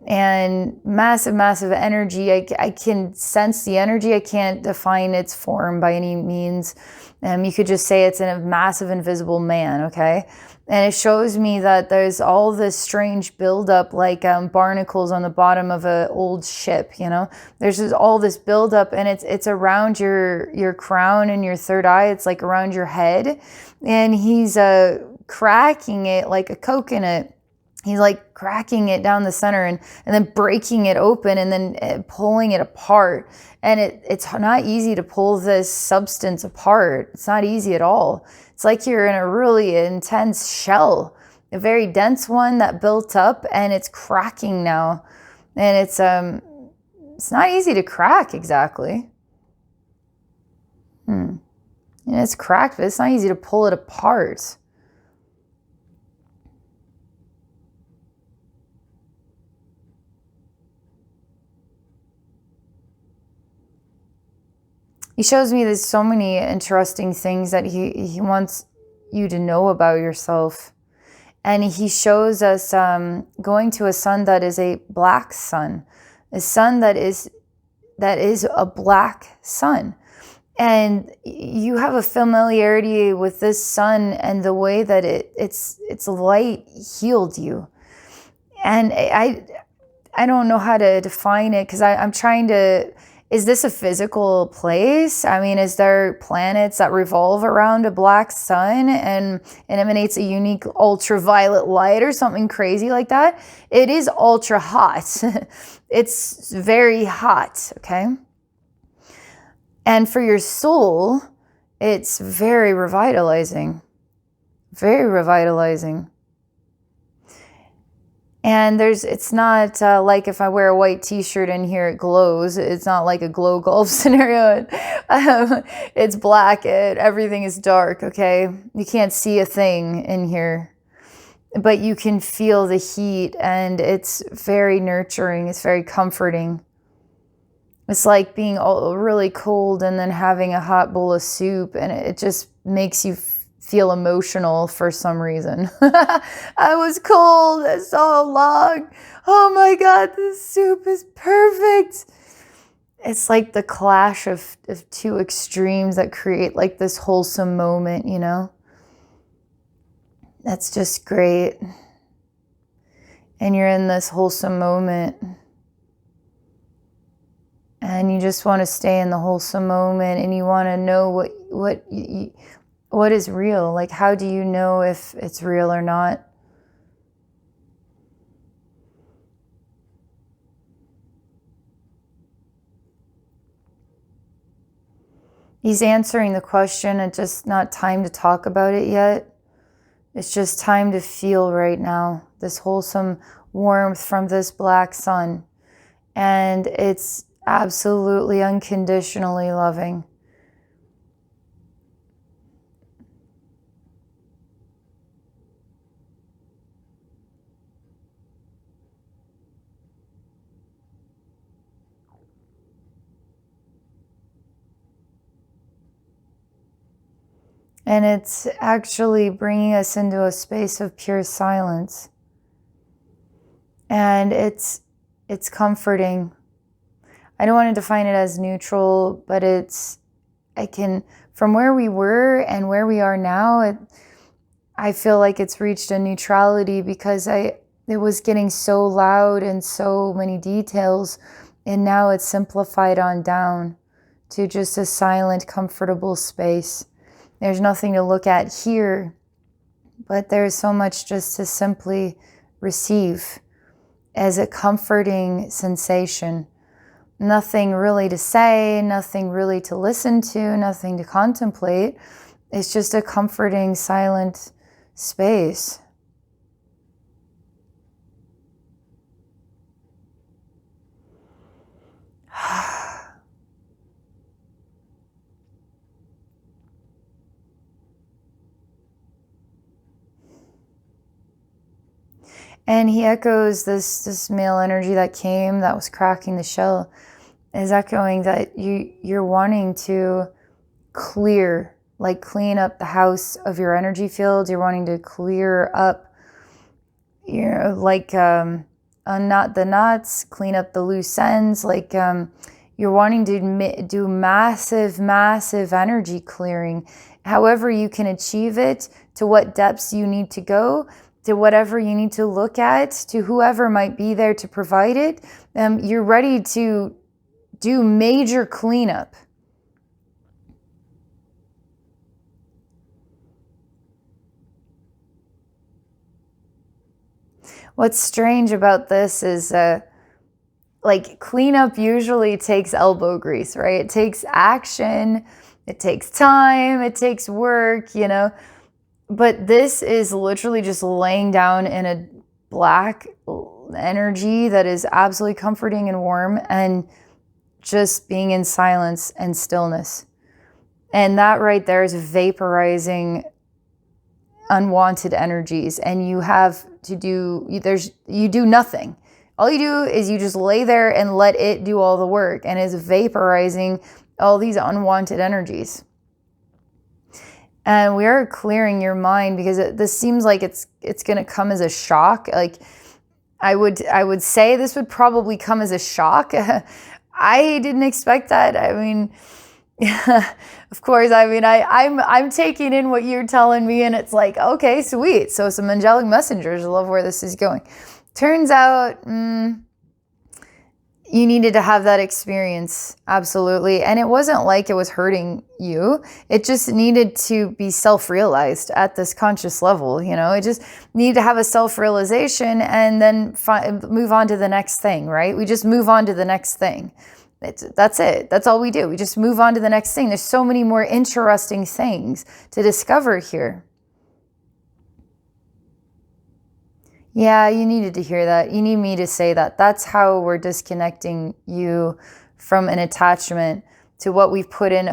and massive energy. I can sense the energy. I can't define its form by any means. You could just say it's a massive invisible man, okay? And it shows me that there's all this strange buildup, like barnacles on the bottom of an old ship, you know? There's just all this buildup, and it's around your crown and your third eye. It's like around your head. And he's cracking it like a coconut. He's like cracking it down the center and then breaking it open and then pulling it apart. And it's not easy to pull this substance apart. It's not easy at all. It's like you're in a really intense shell, a very dense one that built up, and it's cracking now. And it's not easy to crack exactly. And it's cracked, but it's not easy to pull it apart. He shows me there's so many interesting things that he wants you to know about yourself. And he shows us going to a sun that is a black sun, a sun that is a black sun. And you have a familiarity with this sun and the way that its light healed you. And I don't know how to define it, because I'm trying to... Is this a physical place? I mean, is there planets that revolve around a black sun and it emanates a unique ultraviolet light or something crazy like that? It is ultra hot. It's very hot, okay? And for your soul, it's very revitalizing. Very revitalizing. And it's not like if I wear a white t-shirt in here, it glows. It's not like a glow golf scenario. It's black. Everything is dark, okay? You can't see a thing in here. But you can feel the heat, and it's very nurturing. It's very comforting. It's like being really cold and then having a hot bowl of soup, and it just makes you feel emotional for some reason. I was cold so long. Oh my God, this soup is perfect. It's like the clash of 2 extremes that create like this wholesome moment, you know? That's just great. And you're in this wholesome moment. And you just want to stay in the wholesome moment, and you want to know what is real. Like, how do you know if it's real or not? He's answering the question. It's just not time to talk about it yet. It's just time to feel right now this wholesome warmth from this black sun. And it's absolutely unconditionally loving. And it's actually bringing us into a space of pure silence. And it's comforting. I don't want to define it as neutral, but from where we were and where we are now, I feel like it's reached a neutrality, because it was getting so loud and so many details, and now it's simplified on down to just a silent, comfortable space. There's nothing to look at here, but there's so much just to simply receive as a comforting sensation. nothing really to say, nothing really to listen to, nothing to contemplate. It's just a comforting, silent space. And he echoes this male energy that came, that was cracking the shell, is echoing that you're wanting to clear, like clean up the house of your energy field. You're wanting to clear up, like unknot the knots, clean up the loose ends. Like you're wanting to do massive, massive energy clearing. However you can achieve it, to what depths you need to go, to whatever you need to look at, to whoever might be there to provide it. You're ready to do major cleanup. What's strange about this is like cleanup usually takes elbow grease, right? It takes action, it takes time, it takes work, you know. But this is literally just laying down in a black energy that is absolutely comforting and warm, and just being in silence and stillness. And that right there is vaporizing unwanted energies. And you have to do, you do nothing. All you do is you just lay there and let it do all the work, and is vaporizing all these unwanted energies. And we are clearing your mind, because this seems like it's going to come as a shock. Like I would say this would probably come as a shock. I didn't expect that. I mean, of course, I mean, I'm taking in what you're telling me, and it's like, okay, sweet. So some angelic messengers. I love where this is going. Turns out, you needed to have that experience, absolutely. And it wasn't like it was hurting you. It just needed to be self-realized at this conscious level, you know. It just needed to have a self-realization, and then move on to the next thing, right? We just move on to the next thing. That's it. That's all we do. We just move on to the next thing. There's so many more interesting things to discover here. Yeah, you needed to hear that. You need me to say that. That's how we're disconnecting you from an attachment to what we've put in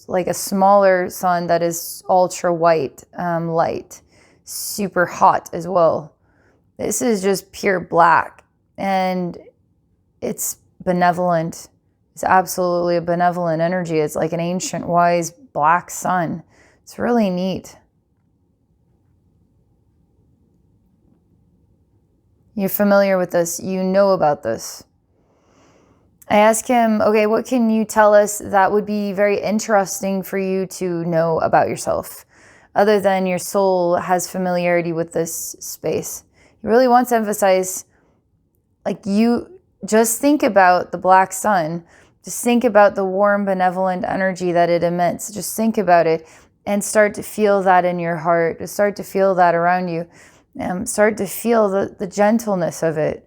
like a smaller sun that is ultra white light, super hot as well. This is just pure black, and it's benevolent. It's absolutely a benevolent energy. It's like an ancient, wise black sun. It's really neat. You're familiar with this. You know about this. I ask him, okay, what can you tell us that would be very interesting for you to know about yourself, other than your soul has familiarity with this space? He really wants to emphasize, like, you just think about the black sun. Just think about the warm, benevolent energy that it emits. Just think about it and start to feel that in your heart. Just start to feel that around you. Start to feel the gentleness of it.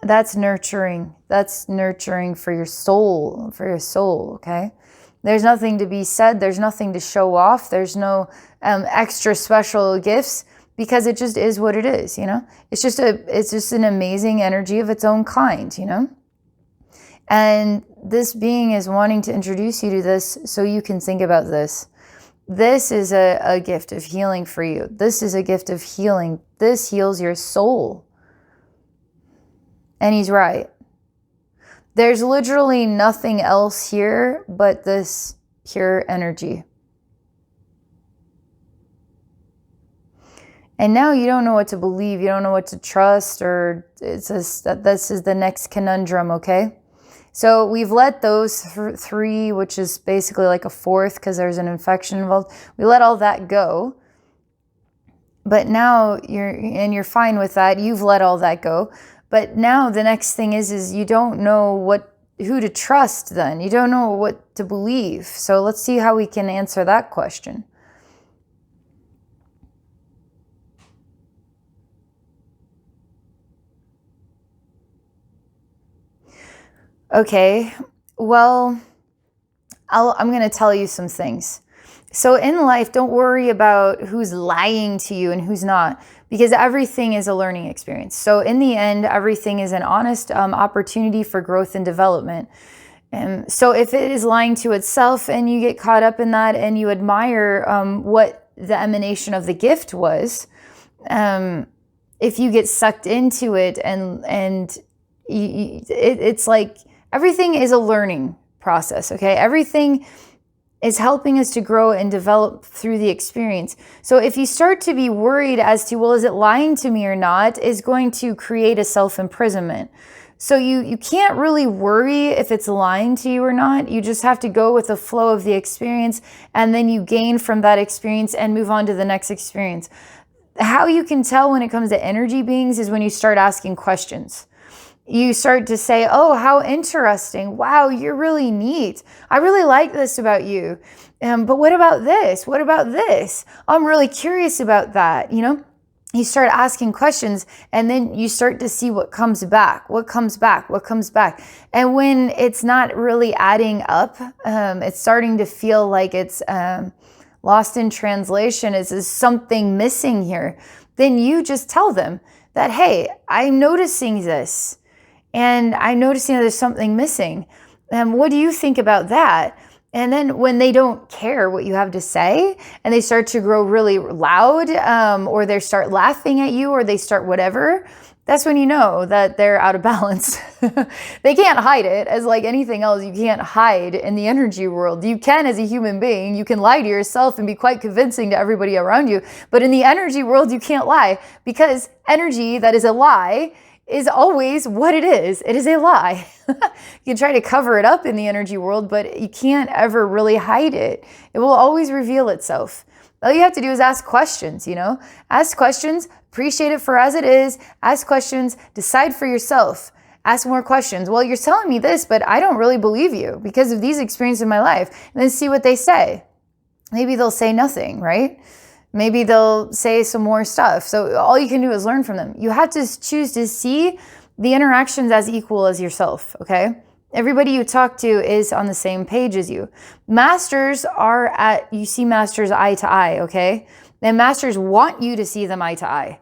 That's nurturing. That's nurturing for your soul, okay? There's nothing to be said. There's nothing to show off. There's no extra special gifts, because it just is what it is, you know? It's just an amazing energy of its own kind, you know? And this being is wanting to introduce you to this so you can think about this. This is a gift of healing for you. This is a gift of healing. This heals your soul. And he's right. There's literally nothing else here but this pure energy. And now you don't know what to believe. You don't know what to trust, or it says that this is the next conundrum, okay? So we've let those three, which is basically like a fourth because there's an infection involved. We let all that go. But now you're fine with that. You've let all that go. But now the next thing is you don't know who to trust then. You don't know what to believe. So let's see how we can answer that question. Okay, well, I'm going to tell you some things. So in life, don't worry about who's lying to you and who's not, because everything is a learning experience. So in the end, everything is an honest opportunity for growth and development. So if it is lying to itself and you get caught up in that and you admire what the emanation of the gift was, if you get sucked into it it's like everything is a learning process, okay? Everything is helping us to grow and develop through the experience. So if you start to be worried as to, well, is it lying to me or not, is going to create a self-imprisonment. So you can't really worry if it's lying to you or not. You just have to go with the flow of the experience, and then you gain from that experience and move on to the next experience. How you can tell when it comes to energy beings is when you start asking questions. You start to say, oh, how interesting. Wow, you're really neat. I really like this about you. But what about this? What about this? I'm really curious about that, You start asking questions, and then you start to see what comes back. And when it's not really adding up, it's starting to feel like it's lost in translation. Is something missing here? Then you just tell them that, hey, I'm noticing this, and I'm noticing that there's something missing. What do you think about that? And then when they don't care what you have to say and they start to grow really loud, or they start laughing at you, or they start whatever, that's when you know that they're out of balance. They can't hide it. As like anything else, you can't hide in the energy world. You can as a human being. You can lie to yourself and be quite convincing to everybody around you. But in the energy world, you can't lie, because energy that is a lie is always what it is. It is a lie. You can try to cover it up in the energy world, but you can't ever really hide it. It will always reveal itself. All you have to do is ask questions, Ask questions, appreciate it for as it is. Ask questions, decide for yourself. Ask more questions. Well, you're telling me this, but I don't really believe you because of these experiences in my life. And then see what they say. Maybe they'll say nothing, right? Maybe they'll say some more stuff. So all you can do is learn from them. You have to choose to see the interactions as equal as yourself, okay? Everybody you talk to is on the same page as you. Masters you see masters eye to eye, okay? And masters want you to see them eye to eye.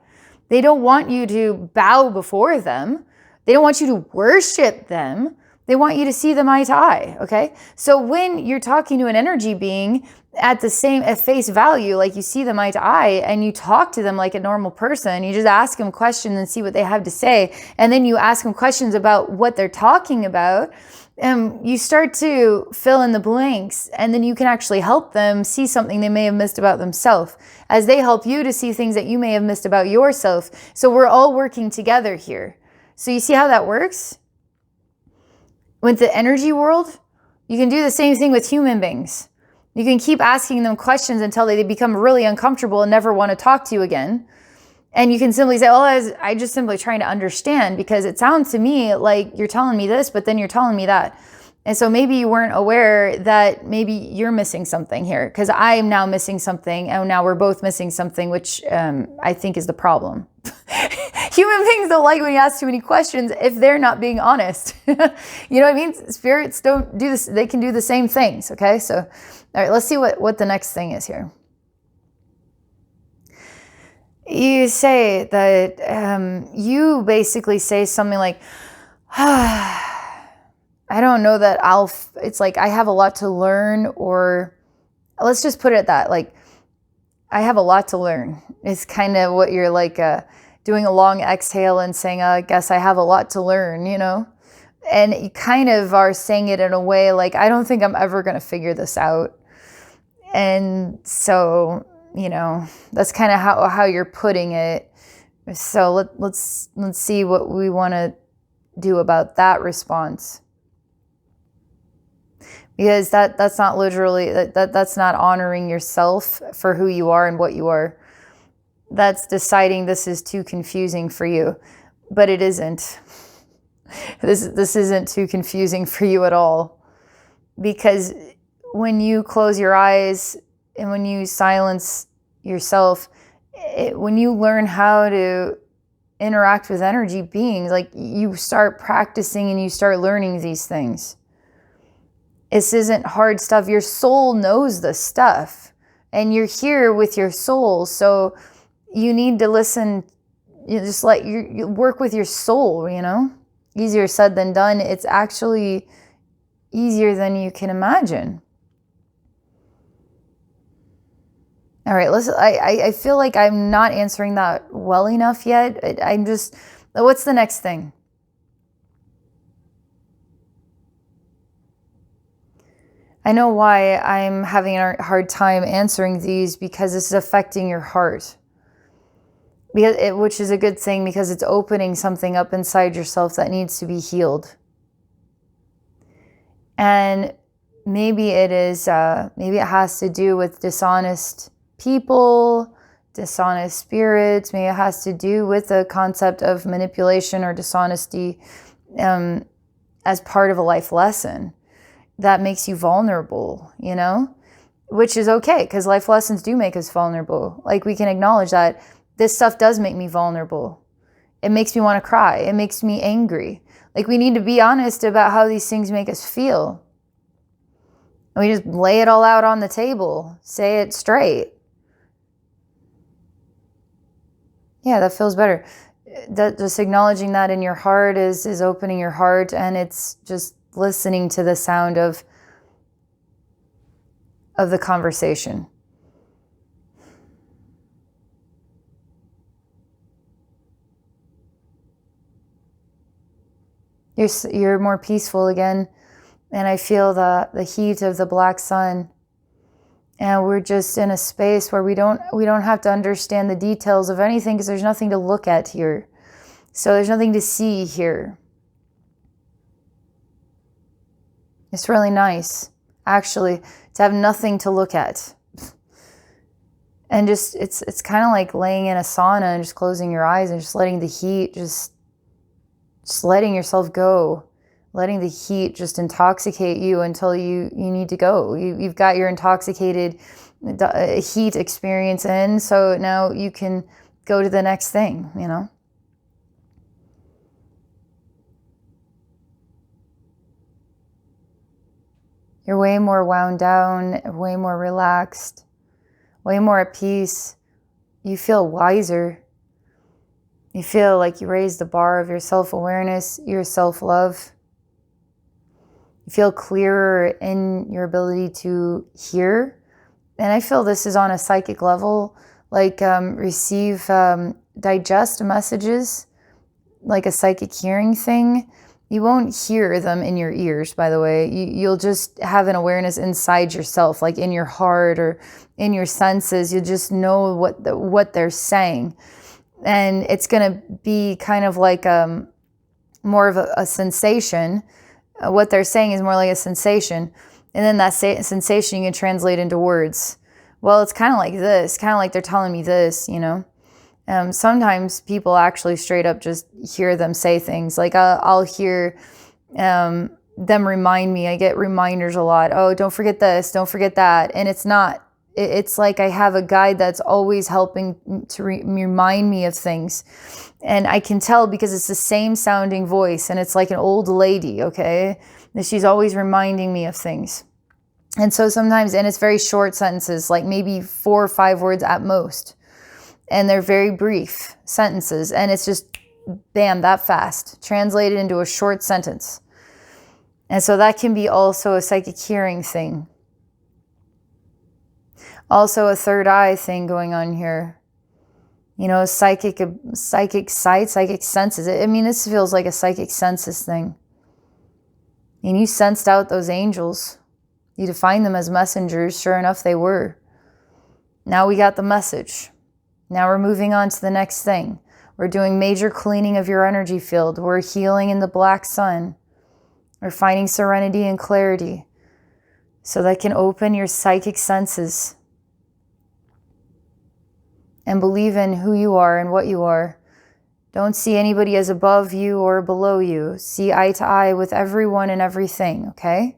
They don't want you to bow before them. They don't want you to worship them. They want you to see them eye to eye, okay? So when you're talking to an energy being at face value, like you see them eye to eye and you talk to them like a normal person, you just ask them questions and see what they have to say. And then you ask them questions about what they're talking about. You start to fill in the blanks, and then you can actually help them see something they may have missed about themselves as they help you to see things that you may have missed about yourself. So we're all working together here. So you see how that works? With the energy world, you can do the same thing with human beings. You can keep asking them questions until they become really uncomfortable and never want to talk to you again. And you can simply say, oh, I just simply trying to understand, because it sounds to me like you're telling me this, but then you're telling me that. And so maybe you weren't aware that maybe you're missing something here, because I'm now missing something, and now we're both missing something, which I think is the problem. Human beings don't like when you ask too many questions if they're not being honest. You know what I mean? Spirits don't do this. They can do the same things, okay? So, all right, let's see what the next thing is here. You say that you basically say something like, I don't know that it's like I have a lot to learn, or let's just put it at that. Like, I have a lot to learn. It's kind of what you're like doing a long exhale and saying, I guess I have a lot to learn, And you kind of are saying it in a way like, I don't think I'm ever going to figure this out. And so, that's kind of how you're putting it. So let's see what we want to do about that response. Because that's not literally, that's not honoring yourself for who you are and what you are. That's deciding this is too confusing for you. But it isn't. This isn't too confusing for you at all. Because when you close your eyes and when you silence yourself, when you learn how to interact with energy beings. Like, you start practicing and you start learning these things. This isn't hard stuff. Your soul knows this stuff, and you're here with your soul. So you need to listen. You just let you work with your soul, easier said than done. It's actually easier than you can imagine. All right, listen, I feel like I'm not answering that well enough yet. I'm just, what's the next thing? I know why I'm having a hard time answering these, because this is affecting your heart. Which is a good thing, because it's opening something up inside yourself that needs to be healed. And maybe it has to do with dishonest people, dishonest spirits. Maybe it has to do with the concept of manipulation or dishonesty as part of a life lesson that makes you vulnerable, which is okay, because life lessons do make us vulnerable. Like, we can acknowledge that this stuff does make me vulnerable. It makes me want to cry. It makes me angry. Like, we need to be honest about how these things make us feel. And we just lay it all out on the table. Say it straight. Yeah, that feels better. Just acknowledging that in your heart is opening your heart, and it's just listening to the sound of the conversation. You're more peaceful again, and I feel the heat of the black sun. And we're just in a space where we don't have to understand the details of anything, because there's nothing to look at here. So there's nothing to see here. It's really nice, actually, to have nothing to look at. And just, it's kind of like laying in a sauna and just closing your eyes and just letting the heat, just letting yourself go. Letting the heat just intoxicate you until you need to go. You've got your intoxicated heat experience in, so now you can go to the next thing, You're way more wound down, way more relaxed, way more at peace. You feel wiser. You feel like you raised the bar of your self-awareness, your self-love. You feel clearer in your ability to hear. And I feel this is on a psychic level, like digest messages, like a psychic hearing thing. You won't hear them in your ears, by the way. You'll just have an awareness inside yourself, like in your heart or in your senses. You'll just know what they're saying. And it's going to be kind of like more of a sensation. What they're saying is more like a sensation. And then that sensation you can translate into words. Well, it's kind of like this, kind of like they're telling me this, Sometimes people actually straight up just hear them say things. Like I'll hear them remind me. I get reminders a lot. Oh, don't forget this, don't forget that. And it's not. It's like I have a guide that's always helping to remind me of things. And I can tell because it's the same sounding voice, and it's like an old lady, okay? And she's always reminding me of things. And so sometimes, and it's very short sentences, like maybe 4 or 5 words at most. And they're very brief sentences. And it's just, bam, that fast, translated into a short sentence. And so that can be also a psychic hearing thing. Also a third eye thing going on here. Psychic sight, psychic senses. I mean, this feels like a psychic senses thing. And you sensed out those angels. You defined them as messengers. Sure enough, they were. Now we got the message. Now we're moving on to the next thing. We're doing major cleaning of your energy field. We're healing in the black sun. We're finding serenity and clarity so that can open your psychic senses and believe in who you are and what you are. Don't see anybody as above you or below you. See eye to eye with everyone and everything, okay?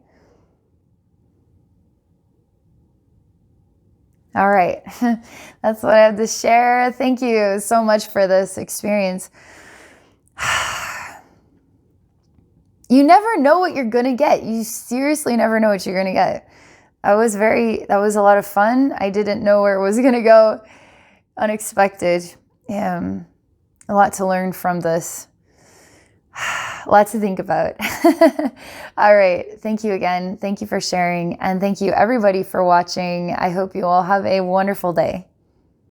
All right. That's what I have to share. Thank you so much for this experience. You never know what you're going to get. You seriously never know what you're going to get. That was a lot of fun. I didn't know where it was going to go. Unexpected. A lot to learn from this. Lots to think about. All right. Thank you again. Thank you for sharing. And thank you everybody for watching. I hope you all have a wonderful day.